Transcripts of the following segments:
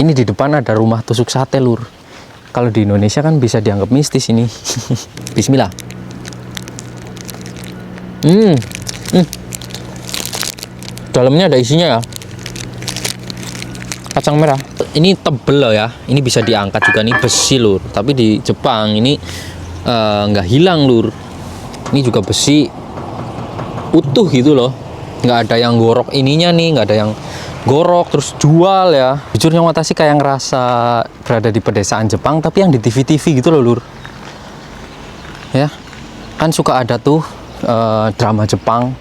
Ini di depan ada rumah tusuk sate, lur. Kalau di Indonesia kan bisa dianggap mistis ini. Bismillah. Dalamnya ada isinya ya. Kacang merah. Ini tebel loh ya. Ini bisa diangkat juga nih, besi lur. Tapi di Jepang ini nggak hilang lur. Ini juga besi utuh gitu loh. Nggak ada yang gorok ininya nih, nggak ada yang gorok terus jual ya. Jujur Nyong Watashi kayak ngerasa berada di pedesaan Jepang, tapi yang di TV-TV gitu loh lur. Ya, kan suka ada tuh drama Jepang,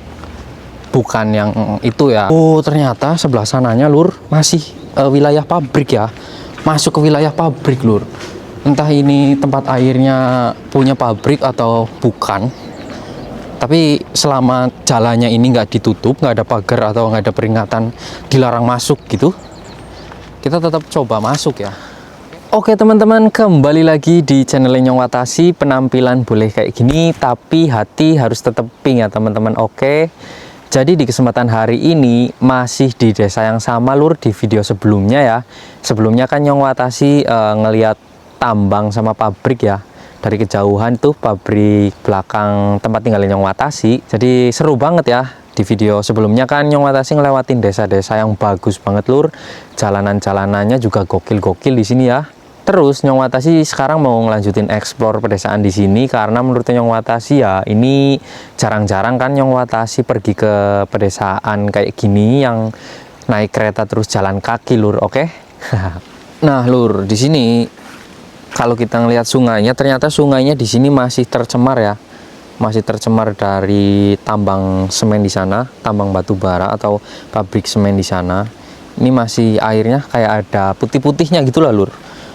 bukan yang itu ya. Oh ternyata sebelah sananya lur masih wilayah pabrik ya, masuk ke wilayah pabrik lur. Entah ini tempat airnya punya pabrik atau bukan, tapi selama jalannya ini nggak ditutup, nggak ada pagar atau nggak ada peringatan dilarang masuk gitu, kita tetap coba masuk ya. Oke teman-teman, kembali lagi di channel Nyong Watashi. Penampilan boleh kayak gini, tapi hati harus tetap pink ya teman-teman. Oke, jadi di kesempatan hari ini masih di desa yang sama lur, di video sebelumnya ya. Sebelumnya kan Nyong Watashi ngeliat tambang sama pabrik ya. Dari kejauhan tuh pabrik belakang tempat tinggal Nyong Watashi. Jadi seru banget ya. Di video sebelumnya kan Nyong Watashi ngelewatin desa-desa yang bagus banget lur. Jalanan-jalanannya juga gokil-gokil di sini ya. Terus Nyong Watashi sekarang mau ngelanjutin explore pedesaan di sini karena menurut Nyong Watashi ya ini jarang-jarang kan Nyong Watashi pergi ke pedesaan kayak gini yang naik kereta terus jalan kaki lur, oke? Nah lur, di sini kalau kita ngelihat sungainya, ternyata sungainya di sini masih tercemar ya. Masih tercemar dari tambang semen di sana, tambang batu bara atau pabrik semen di sana. Ini masih airnya kayak ada putih-putihnya gitu lah lur.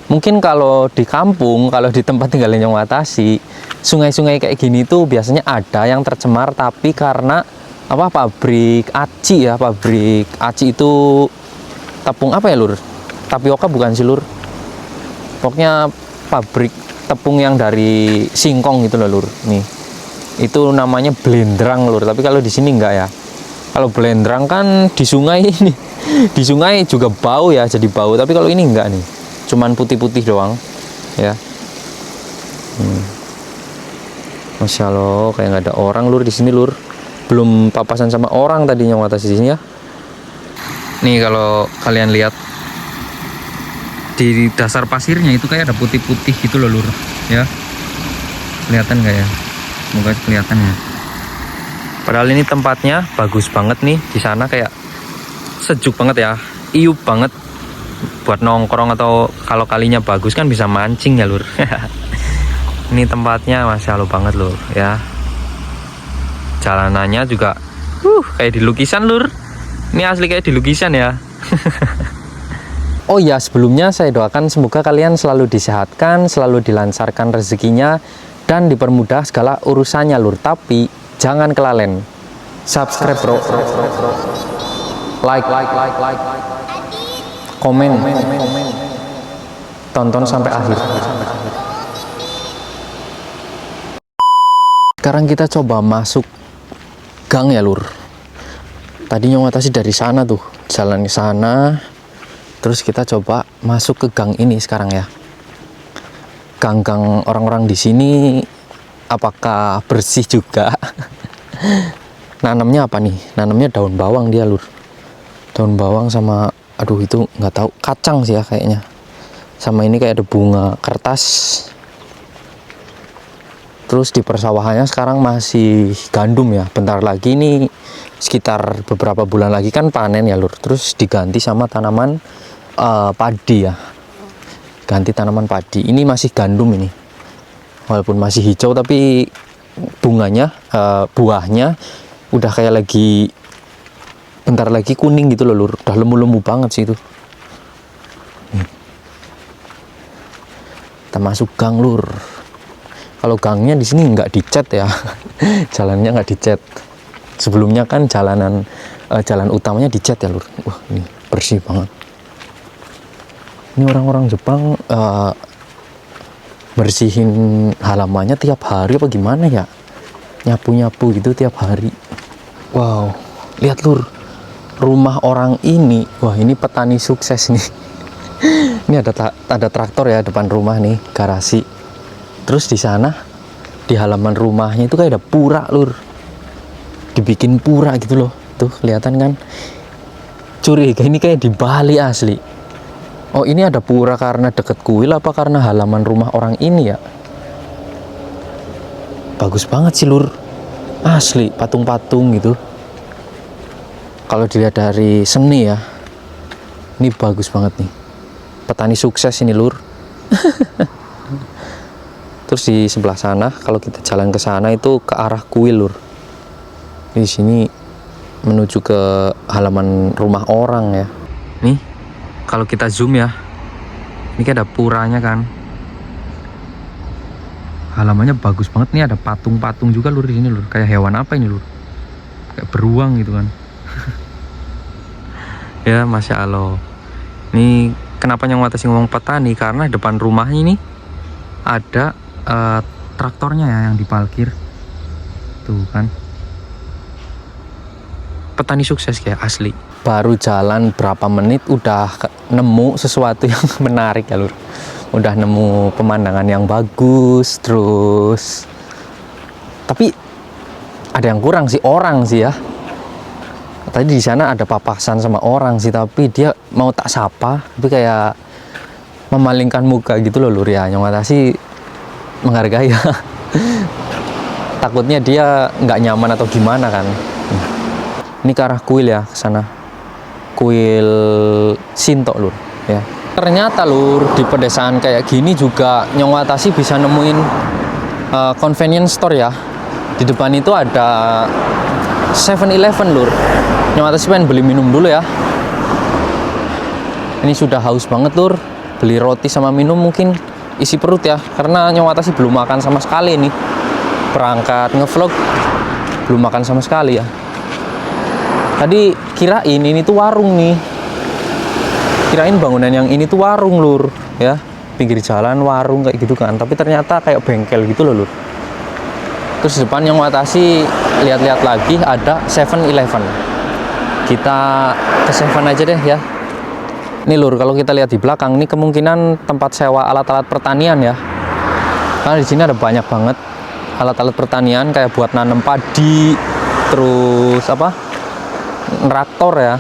Mungkin kalau di kampung, kalau di tempat tinggal Nyong Watashi, sungai-sungai kayak gini tuh biasanya ada yang tercemar, tapi karena apa, pabrik aci ya, pabrik aci itu tepung apa ya lur? Tapioka bukan sih lur? Pokoknya pabrik tepung yang dari singkong gitu loh lur. Nih, itu namanya blendrang lur. Tapi kalau di sini enggak ya. Kalau blendrang kan di sungai ini, di sungai juga bau ya, jadi bau. Tapi kalau ini enggak nih, cuman putih-putih doang ya. Masya Allah, kayak nggak ada orang lur di sini lur. Belum papasan sama orang tadi Nyong Watashi di sini ya. Nih kalau kalian lihat di dasar pasirnya itu kayak ada putih-putih gitu loh lur ya. Kelihatan nggak ya? Semoga kelihatan ya. Padahal ini tempatnya bagus banget nih, di sana kayak sejuk banget ya, iup banget buat nongkrong atau kalau kalinya bagus kan bisa mancing ya lur. Ini tempatnya Masya Allah banget lur ya. Jalanannya juga kayak di lukisan lur. Ini asli kayak di lukisan ya. Oh ya, sebelumnya saya doakan semoga kalian selalu disehatkan, selalu dilancarkan rezekinya, dan dipermudah segala urusannya lur. Tapi jangan kelalen subscribe bro, like, komen, tonton sampai akhir. Sekarang kita coba masuk gang ya lur. Tadi Nyong Watashi dari sana tuh, jalan ke sana. Terus kita coba masuk ke gang ini sekarang ya. Gang-gang orang-orang di sini apakah bersih juga? Nanamnya apa nih? Nanamnya daun bawang dia lur. Daun bawang sama, aduh itu nggak tahu, kacang sih ya kayaknya. Sama ini kayak ada bunga kertas. Terus di persawahannya sekarang masih gandum ya. Bentar lagi nih, sekitar beberapa bulan lagi kan panen ya lur. Terus diganti sama tanaman padi ya, ganti tanaman padi. Ini masih gandum ini, walaupun masih hijau tapi bunganya, buahnya udah kayak lagi bentar lagi kuning gitu loh lur. Udah lemu-lemu banget sih itu. Kita masuk gang lur. Kalau gangnya di sini nggak dicat ya. Jalannya nggak dicat. Sebelumnya kan jalan utamanya dicat ya lur. Wah ini bersih banget. Ini orang-orang Jepang bersihin halamannya tiap hari apa gimana ya, nyapu-nyapu gitu tiap hari. Wow, lihat lur, rumah orang ini, wah ini petani sukses nih. Ini ada traktor ya depan rumah nih, garasi. Terus di sana di halaman rumahnya itu kayak ada pura, Lur. Dibikin pura gitu loh. Tuh, kelihatan kan? Curiga ini kayak di Bali asli. Oh, ini ada pura karena deket kuil apa karena halaman rumah orang ini ya? Bagus banget sih, Lur. Asli, patung-patung gitu. Kalau dilihat dari seni ya, ini bagus banget nih. Petani sukses ini, Lur. Terus di sebelah sana, kalau kita jalan ke sana itu ke arah kuil, Lur. Di sini menuju ke halaman rumah orang ya. Nih, kalau kita zoom ya, ini kayak ada puranya kan. Halamannya bagus banget nih, ada patung-patung juga, Lur, di sini, Lur. Kayak hewan apa ini, Lur? Kayak beruang gitu kan. Ya, Masya Allah. Ini kenapa yang Watasi ngomong petani? Karena depan rumahnya ini ada traktornya ya yang diparkir. Tuh kan. Petani sukses kayak asli. Baru jalan berapa menit udah nemu sesuatu yang menarik ya, Lur. Udah nemu pemandangan yang bagus, terus tapi ada yang kurang sih, orang sih ya. Tadi di sana ada papasan sama orang sih, tapi dia mau tak sapa, tapi kayak memalingkan muka gitu loh, Lur ya. Yang Watasi menghargai ya. Takutnya dia nggak nyaman atau gimana kan. Ini ke arah kuil ya, ke sana. Kuil Shinto, Lur ya. Ternyata, Lur, di pedesaan kayak gini juga Nyong Watasi bisa nemuin convenience store ya. Di depan itu ada 7-Eleven, Lur. Nyong Watasi pengen beli minum dulu ya. Ini sudah haus banget, Lur. Beli roti sama minum mungkin isi perut ya, karena Nyong Watasi belum makan sama sekali nih. Berangkat ngevlog belum makan sama sekali ya. Tadi kirain ini tuh warung nih. Kirain bangunan yang ini tuh warung, Lur ya. Pinggir jalan warung kayak gitu kan, tapi ternyata kayak bengkel gitu loh, Lur. Terus di depan Nyong Watasi lihat-lihat lagi ada 7-Eleven. Kita ke 7 aja deh ya. Nih, Lur, kalau kita lihat di belakang ini kemungkinan tempat sewa alat-alat pertanian ya. Karena di sini ada banyak banget alat-alat pertanian kayak buat nanam padi, terus apa? Traktor ya.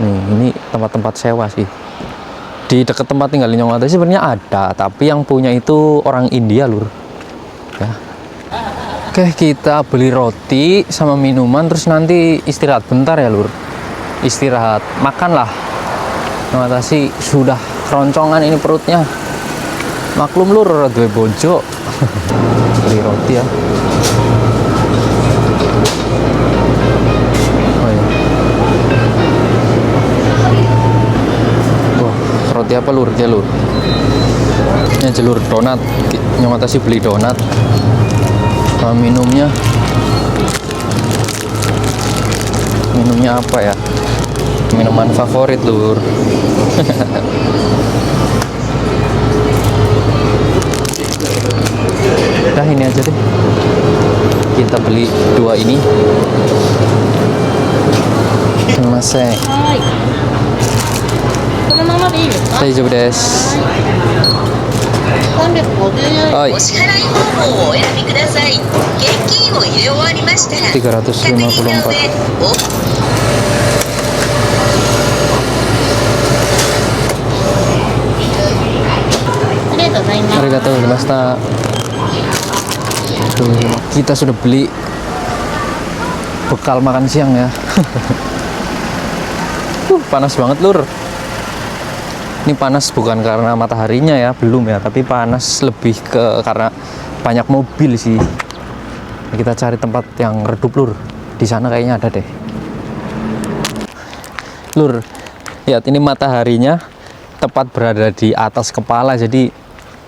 Nih, ini tempat-tempat sewa sih. Di dekat tempat tinggal Nyong Watasi sebenarnya ada, tapi yang punya itu orang India, Lur. Ya. Oke, kita beli roti sama minuman terus nanti istirahat bentar ya, Lur. Istirahat, makan lah. Nyong Watasi sudah keroncongan ini perutnya. Maklum, Lur, dua bojo. Beli roti ya. Oh iya. Wah, roti apa, Lur? Ya, Lur. Ini jalur donat. Nyong Watasi beli donat. Sama minumnya apa ya? Minuman favorit, Lur. Udah, ini aja deh. Kita beli 2 ini. Sumimasen. Daijoubu desu. はい。お支払い方法をお選びください。現金を入れ終わりましたら、 354. ありがとうございました。Kita sudah beli bekal makan siang ya. Panas banget, Lur. Ini panas bukan karena mataharinya ya, belum ya, tapi panas lebih ke karena banyak mobil sih. Kita cari tempat yang redup, Lur. Di sana kayaknya ada deh. Lur, lihat ini mataharinya tepat berada di atas kepala, jadi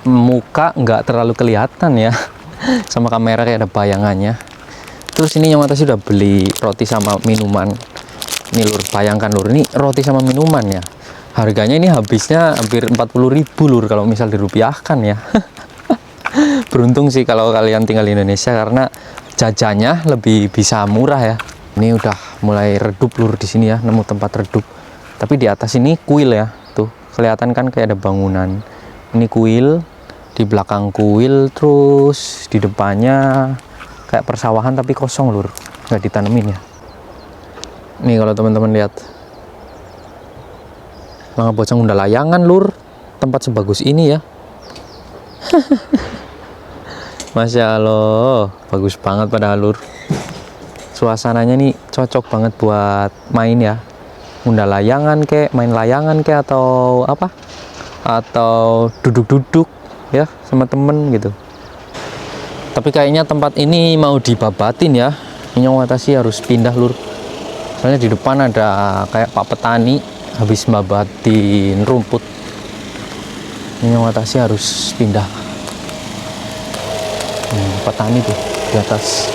muka nggak terlalu kelihatan ya. Sama kamera kayak ada bayangannya. Terus ini Nyong Watasi sudah beli roti sama minuman. Ini, Lur, bayangkan, Lur, ini roti sama minuman ya. Harganya ini habisnya hampir 40.000, Lur, kalau misal dirupiahkan ya. Beruntung sih kalau kalian tinggal di Indonesia karena jajannya lebih bisa murah ya. Ini udah mulai redup, Lur, di sini ya, nemu tempat redup. Tapi di atas ini kuil ya. kelihatan kan kayak ada bangunan. Ini kuil, di belakang kuil, terus di depannya kayak persawahan tapi kosong lur, nggak ditanemin ya. Nih kalau teman-teman lihat, Langabocang udah layangan lur, tempat sebagus ini ya. Masya Allah, bagus banget padahal lur. Suasananya nih cocok banget buat main ya. Undang layangan kek, main layangan kek, atau apa? Atau duduk-duduk ya sama temen gitu. Tapi kayaknya tempat ini mau dibabatin ya. Nyong Watashi harus pindah lur. Soalnya di depan ada kayak Pak Petani habis babatin rumput. Nyong Watashi harus pindah. Petani tuh di atas.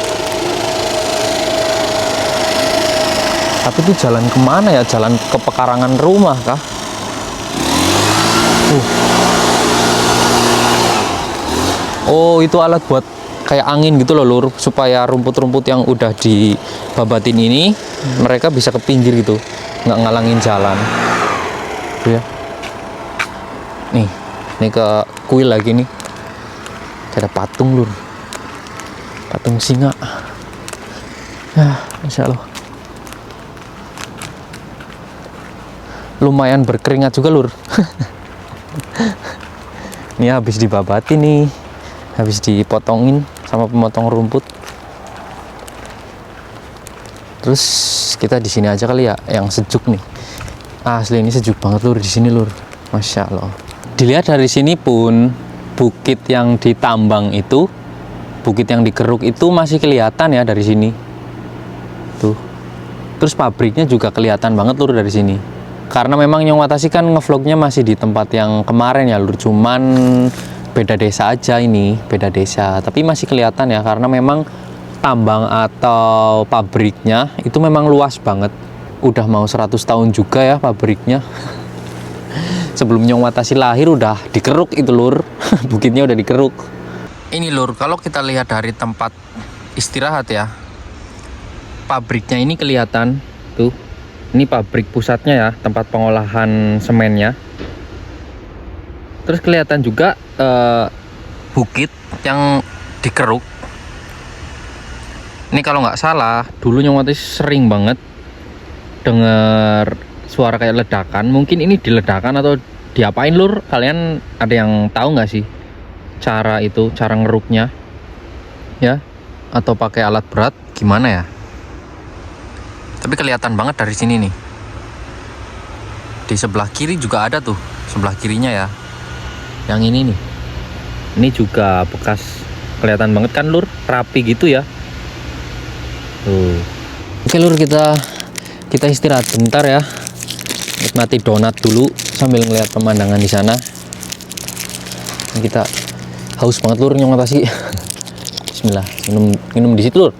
Tapi itu jalan kemana ya? Jalan ke pekarangan rumah kah? Oh, itu alat buat kayak angin gitu loh lur, supaya rumput-rumput yang udah dibabatin ini mereka bisa ke pinggir gitu, nggak ngalangin jalan. Tuh ya. Nih ke kuil lagi nih. Ada patung lur, patung singa. Masya Allah. Lumayan berkeringat juga lur. Ini habis dibabati nih, habis dipotongin sama pemotong rumput. Terus kita di sini aja kali ya, yang sejuk nih. Asli ini sejuk banget lur di sini lur, masya Allah. Dilihat dari sini pun bukit yang ditambang itu, bukit yang dikeruk itu masih kelihatan ya dari sini. Tuh. Terus pabriknya juga kelihatan banget lur dari sini. Karena memang Nyong Watashi kan ngevlognya masih di tempat yang kemarin ya lur, cuman beda desa aja ini, beda desa. Tapi masih kelihatan ya, karena memang tambang atau pabriknya itu memang luas banget. Udah mau 100 tahun juga ya pabriknya. Sebelum Nyong Watashi lahir udah dikeruk itu lur. Bukitnya udah dikeruk. Ini lur, kalau kita lihat dari tempat istirahat ya, pabriknya ini kelihatan tuh. Ini pabrik pusatnya ya, tempat pengolahan semennya. Terus kelihatan juga bukit yang dikeruk. Ini kalau nggak salah, dulu Nyong Watashi sering banget dengar suara kayak ledakan. Mungkin ini diledakan atau diapain lur? Kalian ada yang tahu nggak sih cara itu, cara ngeruknya ya? Atau pakai alat berat gimana ya? Tapi kelihatan banget dari sini nih. Di sebelah kiri juga ada tuh, sebelah kirinya ya. Yang ini nih. Ini juga bekas, kelihatan banget kan lur, rapi gitu ya. Tuh. Oke lur, kita istirahat bentar ya. Nikmati donat dulu sambil ngeliat pemandangan di sana. Kita haus banget lur Nyong Watashi. Bismillah, minum di situ lur.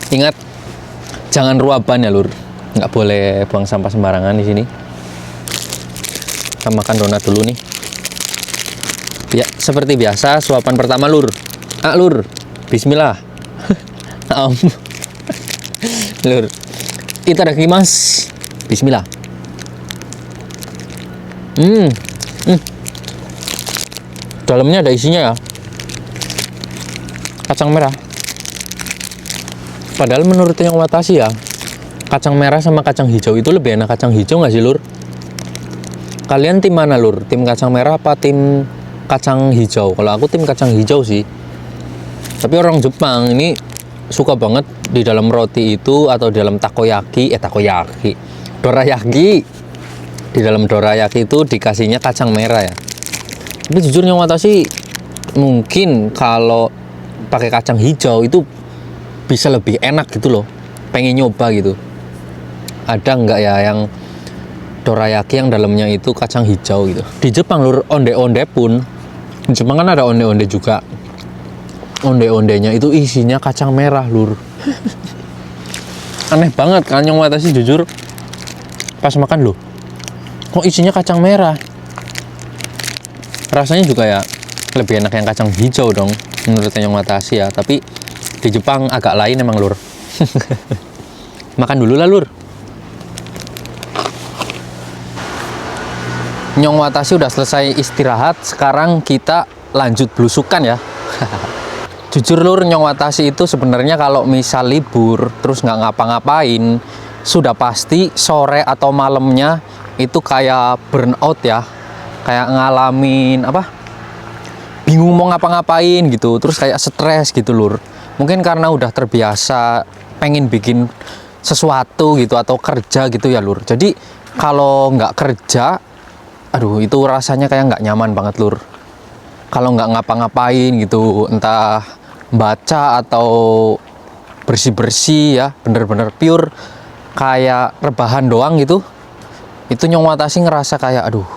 Ingat, jangan ruaban ya lur, nggak boleh buang sampah sembarangan di sini. Kita makan donat dulu nih. Ya seperti biasa, suapan pertama lur. Lur, Bismillah. Lur, itadakimasu. Bismillah. Dalamnya ada isinya ya, kacang merah. Padahal menurut Nyong Watashi ya, kacang merah sama kacang hijau itu lebih enak kacang hijau nggak sih lur? Kalian tim mana lur? Tim kacang merah apa tim kacang hijau? Kalau aku tim kacang hijau sih. Tapi orang Jepang ini suka banget di dalam roti itu atau di dalam dorayaki. Di dalam dorayaki itu dikasihnya kacang merah ya. Tapi jujur Nyong Watashi mungkin kalau pakai kacang hijau itu bisa lebih enak gitu loh. Pengen nyoba gitu. Ada nggak ya yang dorayaki yang dalamnya itu kacang hijau gitu? Di Jepang lur, onde-onde pun, di Jepang kan ada onde-onde juga. Onde-ondenya itu isinya kacang merah lur. Aneh banget kan Nyong Watashi jujur. Pas makan loh, kok isinya kacang merah? Rasanya juga ya lebih enak yang kacang hijau dong menurut Nyong Watashi ya. Tapi di Jepang agak lain emang lur. Makan dulu lah lur. Nyong Watashi udah selesai istirahat, sekarang kita lanjut belusukan ya. Jujur lur, Nyong Watashi itu sebenarnya kalau misal libur terus nggak ngapa-ngapain, sudah pasti sore atau malamnya itu kayak burnout ya, kayak ngalamin apa, bingung mau ngapa-ngapain gitu, terus kayak stres gitu lur. Mungkin karena udah terbiasa pengen bikin sesuatu gitu atau kerja gitu ya lur. Jadi kalau nggak kerja, aduh itu rasanya kayak nggak nyaman banget lur. Kalau nggak ngapa-ngapain gitu, entah baca atau bersih-bersih ya, bener-bener pure kayak rebahan doang gitu, itu Nyong Watashi ngerasa kayak aduh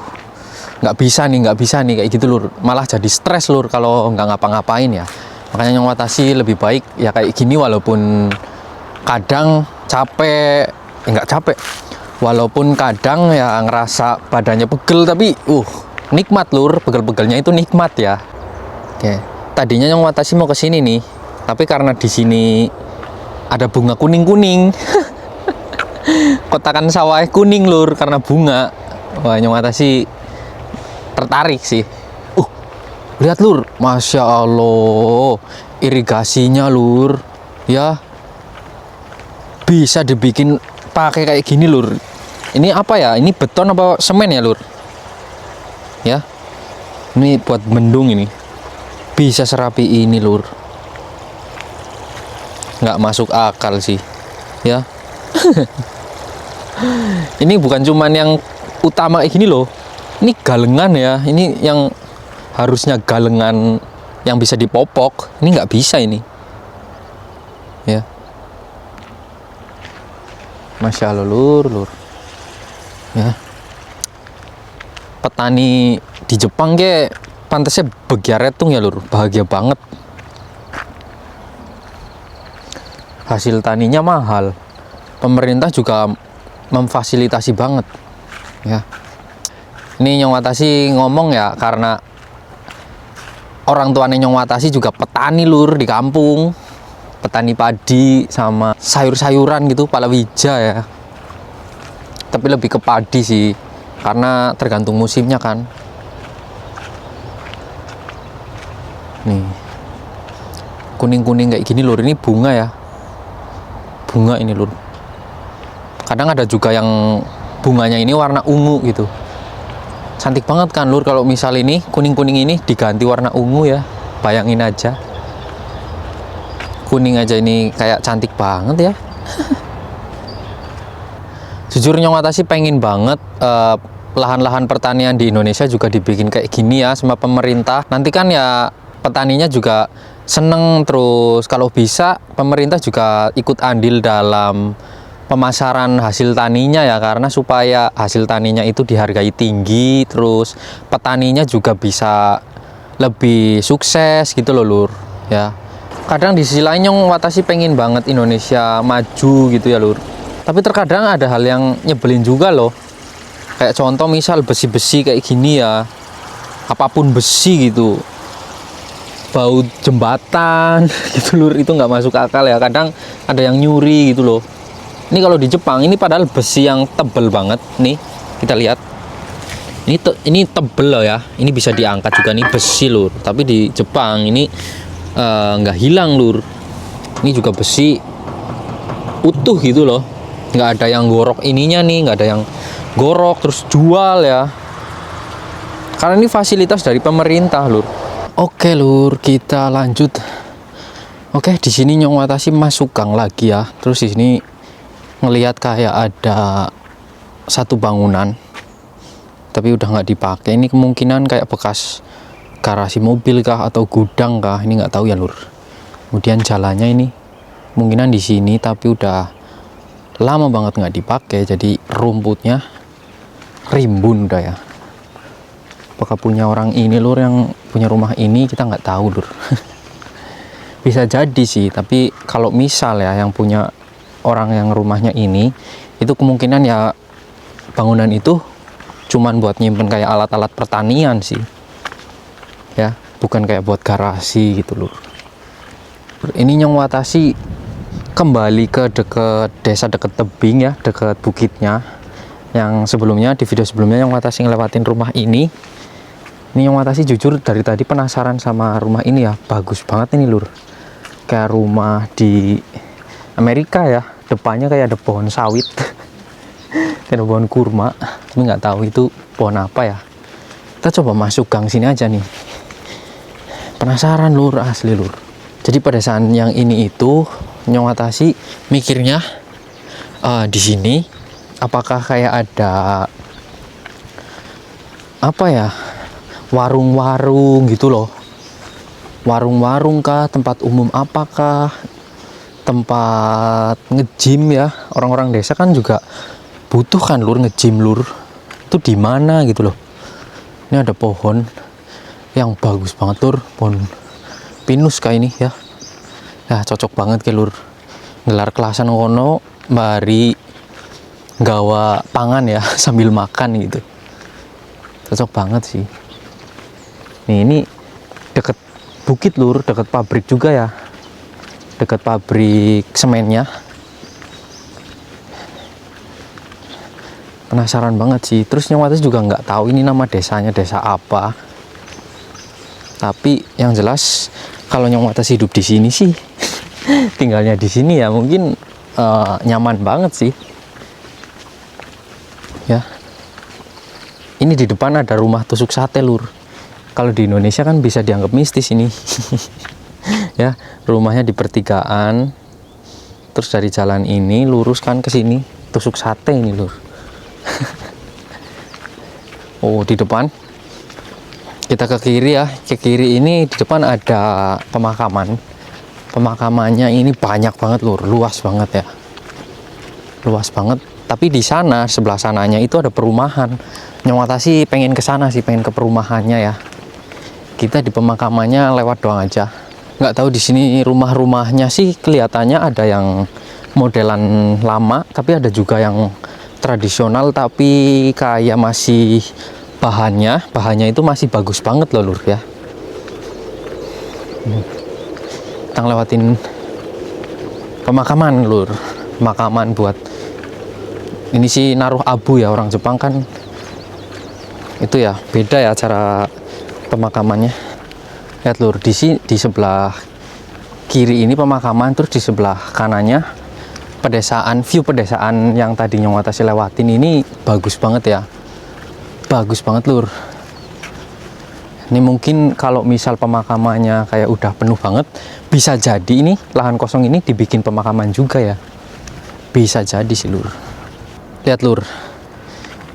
nggak bisa nih kayak gitu lur. Malah jadi stres lur kalau nggak ngapa-ngapain ya. Makanya Nyong Watashi lebih baik ya kayak gini, walaupun kadang capek, nggak capek, walaupun kadang ya ngerasa badannya pegel, tapi nikmat lur, pegel-pegelnya itu nikmat ya. Oke, tadinya Nyong Watashi mau ke sini nih, tapi karena di sini ada bunga kuning-kuning. Kotakan sawah kuning lur karena bunga. Wah, Nyong Watashi tertarik sih. Lihat lur, masya Allah, irigasinya lur, ya bisa dibikin pakai kayak gini lur. Ini apa ya? Ini beton apa semen ya lur? Ya, ini buat bendung ini. Bisa serapi ini lur. Nggak masuk akal sih, ya. Ini bukan cuman yang utama kayak gini loh. Ini galengan ya. Ini yang harusnya galengan yang bisa dipopok, ini nggak bisa ini ya. Masya Allah lur ya. Petani di Jepang ke pantasnya begiaretung ya lur, bahagia banget. Hasil taninya mahal, pemerintah juga memfasilitasi banget ya. Ini Nyong Watashi ngomong ya karena orang tuanya Nyong Watashi juga petani lur di kampung, petani padi sama sayur-sayuran gitu, palawija ya. Tapi lebih ke padi sih, karena tergantung musimnya kan. Nih, kuning-kuning kayak gini lur, ini bunga ya, bunga ini lur. Kadang ada juga yang bunganya ini warna ungu gitu. Cantik banget kan lur, kalau misal ini kuning-kuning ini diganti warna ungu ya, bayangin aja. Kuning aja ini kayak cantik banget ya. Jujur Nyong Watashi pengen banget lahan-lahan pertanian di Indonesia juga dibikin kayak gini ya sama pemerintah. Nanti kan ya petaninya juga seneng, terus kalau bisa pemerintah juga ikut andil dalam pemasaran hasil taninya ya, karena supaya hasil taninya itu dihargai tinggi, terus petaninya juga bisa lebih sukses gitu loh lur ya. Kadang di sisi lain Nyong Watashi pengen banget Indonesia maju gitu ya lur, tapi terkadang ada hal yang nyebelin juga loh, kayak contoh misal besi-besi kayak gini ya, apapun besi gitu, bau jembatan gitu lur, itu nggak masuk akal ya. Kadang ada yang nyuri gitu loh. Ini kalau di Jepang ini padahal besi yang tebel banget nih, kita lihat. Ini tebel loh ya. Ini bisa diangkat juga nih besi lur. Tapi di Jepang ini nggak hilang lur. Ini juga besi utuh gitu loh. Nggak ada yang gorok ininya nih, nggak ada yang gorok terus jual ya. Karena ini fasilitas dari pemerintah lur. Oke lur, kita lanjut. Oke, di sini Nyong Watashi masuk gang lagi ya. Terus di sini ngelihat kayak ada satu bangunan tapi udah nggak dipakai. Ini kemungkinan kayak bekas garasi mobil kah atau gudang kah, ini nggak tahu ya lur. Kemudian jalannya ini kemungkinan di sini tapi udah lama banget nggak dipakai, jadi rumputnya rimbun udah ya. Apakah punya orang ini lur, yang punya rumah ini kita nggak tahu lur. Bisa jadi sih, tapi kalau misal ya yang punya orang yang rumahnya ini, itu kemungkinan ya bangunan itu cuman buat nyimpen kayak alat-alat pertanian sih ya, bukan kayak buat garasi gitu loh. Ini Nyong Watashi kembali ke deket desa, deket tebing ya, deket bukitnya. Yang sebelumnya, di video sebelumnya yang Watashi ngelewatin rumah ini yang Watashi jujur dari tadi penasaran sama rumah ini ya. Bagus banget ini lur, kayak rumah di Amerika ya, depannya kayak ada pohon sawit kayak ada pohon kurma, tapi nggak tahu itu pohon apa ya. Kita coba masuk gang sini aja nih, penasaran lur, asli lur. Jadi pada saat yang ini itu Nyong Watashi mikirnya di sini apakah kayak ada apa ya, warung-warung gitu loh, warung-warung kah, tempat umum apakah, tempat nge-gym ya, orang-orang desa kan juga butuh kan lur, nge-gym lur, itu di mana gitu loh. Ini ada pohon yang bagus banget lur, pohon pinus kayak ini ya. Nah cocok banget ke lur, gelar kelasan ngono mari gawa pangan ya sambil makan gitu, cocok banget sih. Nih ini deket bukit lur, deket pabrik juga ya, deket pabrik semennya. Penasaran banget sih. Terus Nyong Watashi juga nggak tahu ini nama desanya desa apa, tapi yang jelas kalau Nyong Watashi hidup di sini sih tinggalnya di sini ya mungkin nyaman banget sih ya. Ini di depan ada rumah tusuk sate lur. Kalau di Indonesia kan bisa dianggap mistis ini ya, rumahnya di pertigaan, terus dari jalan ini lurus kan ke sini, tusuk sate ini lur. Oh di depan kita ke kiri ya, ke kiri ini di depan ada pemakaman. Pemakamannya ini banyak banget lur, luas banget ya, luas banget. Tapi di sana sebelah sananya itu ada perumahan. Nyong Watashi pengen ke sana sih, pengen ke perumahannya ya. Kita di pemakamannya lewat doang aja. Nggak tahu di sini rumah-rumahnya sih kelihatannya ada yang modelan lama, tapi ada juga yang tradisional tapi kayak masih bahannya itu masih bagus banget loh lur ya. Kita lewatin pemakaman lur, pemakaman buat ini sih naruh abu ya, orang Jepang kan itu ya, beda ya cara pemakamannya. Lihat lur, di sebelah kiri ini pemakaman, terus di sebelah kanannya pedesaan. View pedesaan yang tadi Nyong Watashi lewatin ini bagus banget ya, bagus banget lur. Ini mungkin kalau misal pemakamannya kayak udah penuh banget, bisa jadi ini lahan kosong ini dibikin pemakaman juga ya, bisa jadi sih lur. Lihat lur,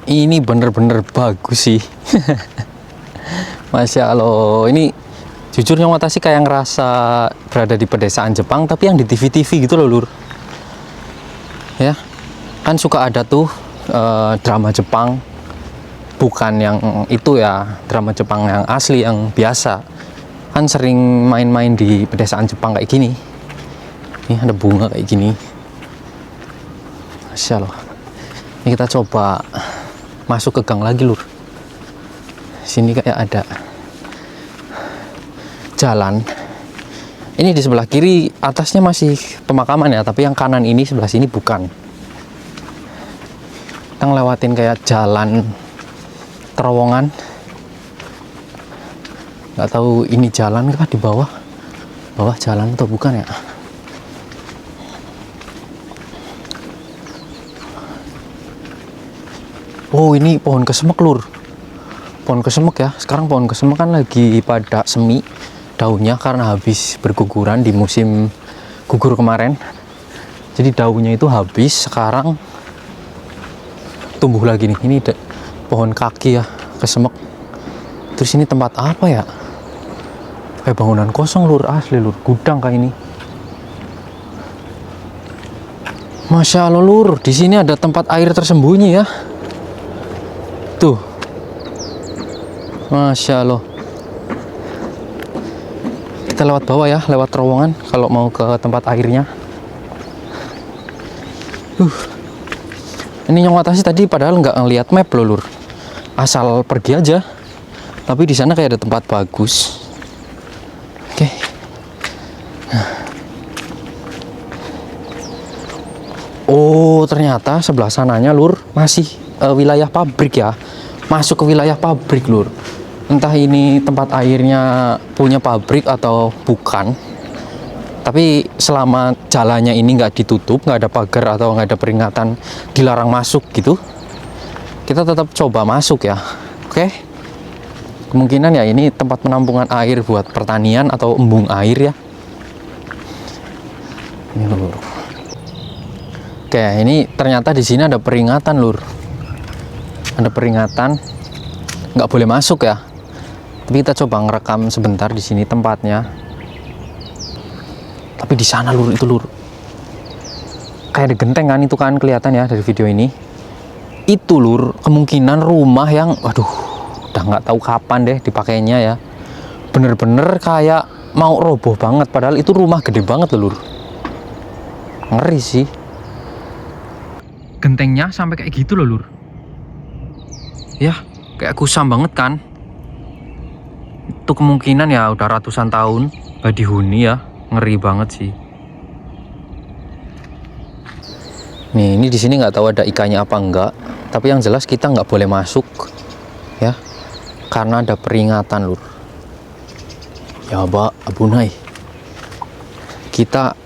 ini bener-bener bagus sih Masya Allah. Ini jujur Nyong Watashi kayak ngerasa berada di pedesaan Jepang tapi yang di TV-TV gitu loh lur ya. Kan suka ada tuh drama Jepang, bukan yang itu ya, drama Jepang yang asli yang biasa kan sering main-main di pedesaan Jepang kayak gini. Ini ada bunga kayak gini, Masya Allah. Ini kita coba masuk ke gang lagi lur. Sini kayak ada jalan. Ini di sebelah kiri atasnya masih pemakaman ya, tapi yang kanan ini sebelah sini bukan. Kita ngelewatin kayak jalan terowongan. Nggak tahu ini jalan kah di bawah jalan atau bukan ya. Oh ini pohon kesemek lur, pohon kesemek ya. Sekarang pohon kesemek kan lagi pada semi daunnya karena habis berguguran di musim gugur kemarin. Jadi daunnya itu habis, sekarang tumbuh lagi nih. Ini pohon kaki ya, kesemek. Terus ini tempat apa ya, kayak bangunan kosong lur, asli lur, gudang kayak ini. Masya Allah lur, di sini ada tempat air tersembunyi ya. Tuh, Masya Allah. Kita lewat bawah ya, lewat terowongan kalau mau ke tempat airnya. Ini Nyong Watashi tadi padahal nggak ngeliat map loh lur, asal pergi aja. Tapi di sana kayak ada tempat bagus. Oke. Oh ternyata sebelah sananya lur masih wilayah pabrik ya, masuk ke wilayah pabrik lur. Entah ini tempat airnya punya pabrik atau bukan, tapi selama jalannya ini nggak ditutup, nggak ada pagar atau nggak ada peringatan dilarang masuk gitu, kita tetap coba masuk ya. Oke, kemungkinan ya ini tempat penampungan air buat pertanian atau embung air ya. Ini lur. Oke, ini ternyata di sini ada peringatan lur. Ada peringatan nggak boleh masuk ya. Tapi kita coba ngerekam sebentar di sini tempatnya. Tapi di sana lur, itu lur. Kayak ada genteng kan, itu kan kelihatan ya dari video ini. Itu lur, kemungkinan rumah yang waduh, udah nggak tahu kapan deh dipakainya ya. Bener-bener kayak mau roboh banget, padahal itu rumah gede banget loh lur. Ngeri sih. Gentengnya sampai kayak gitu loh lur. Ya, kayak kusam banget kan. Itu kemungkinan ya udah ratusan tahun gak dihuni ya. Ngeri banget sih. Nih, ini di sini nggak tahu ada ikannya apa enggak, tapi yang jelas kita nggak boleh masuk ya, karena ada peringatan lur. Ya abunai, kita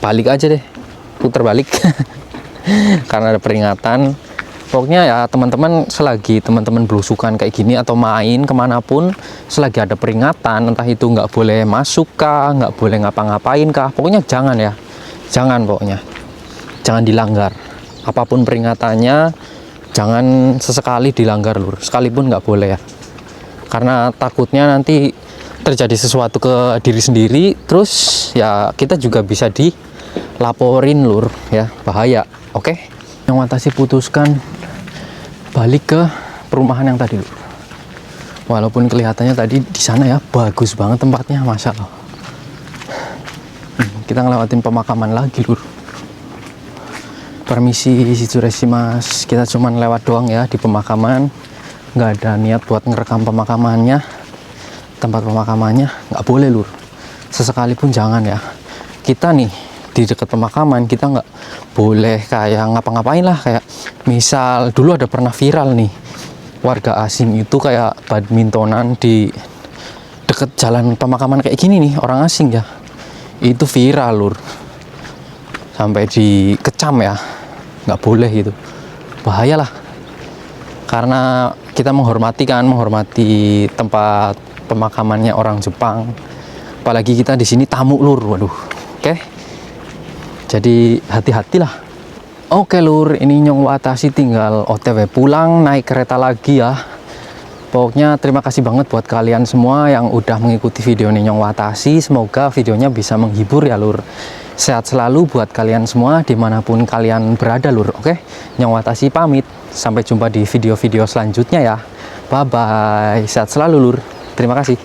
balik aja deh, putar balik karena ada peringatan. Pokoknya ya teman-teman, selagi teman-teman belusukan kayak gini atau main kemanapun, selagi ada peringatan, entah itu nggak boleh masuk kah, nggak boleh ngapa-ngapain kah, pokoknya jangan ya, jangan, pokoknya jangan dilanggar. Apapun peringatannya, jangan sesekali dilanggar lur, sekalipun nggak boleh ya, karena takutnya nanti terjadi sesuatu ke diri sendiri, terus ya kita juga bisa dilaporin lur ya, bahaya. Oke, yang Watashi putuskan balik ke perumahan yang tadi lur. Walaupun kelihatannya tadi di sana ya bagus banget tempatnya, masya Allah. Kita ngelewatin pemakaman lagi lur. Permisi mas, kita cuman lewat doang ya di pemakaman, nggak ada niat buat ngerekam pemakamannya, tempat pemakamannya. Nggak boleh lur, sesekalipun jangan ya. Kita nih di dekat pemakaman, kita nggak boleh kayak ngapa-ngapain lah. Kayak misal dulu ada pernah viral nih, warga asing itu kayak badmintonan di deket jalan pemakaman kayak gini nih, orang asing ya, itu viral lur, sampai dikecam ya. Nggak boleh gitu, bahaya lah, karena kita menghormati menghormati tempat pemakamannya orang Jepang, apalagi kita di sini tamu lur. Waduh. Oke, jadi hati-hatilah. Oke lur, ini Nyong Watashi tinggal OTW pulang, naik kereta lagi ya. Pokoknya terima kasih banget buat kalian semua yang udah mengikuti video Nyong Watashi. Semoga videonya bisa menghibur ya lur. Sehat selalu buat kalian semua dimanapun kalian berada lur. Oke, Nyong Watashi pamit. Sampai jumpa di video-video selanjutnya ya. Bye bye. Sehat selalu lur. Terima kasih.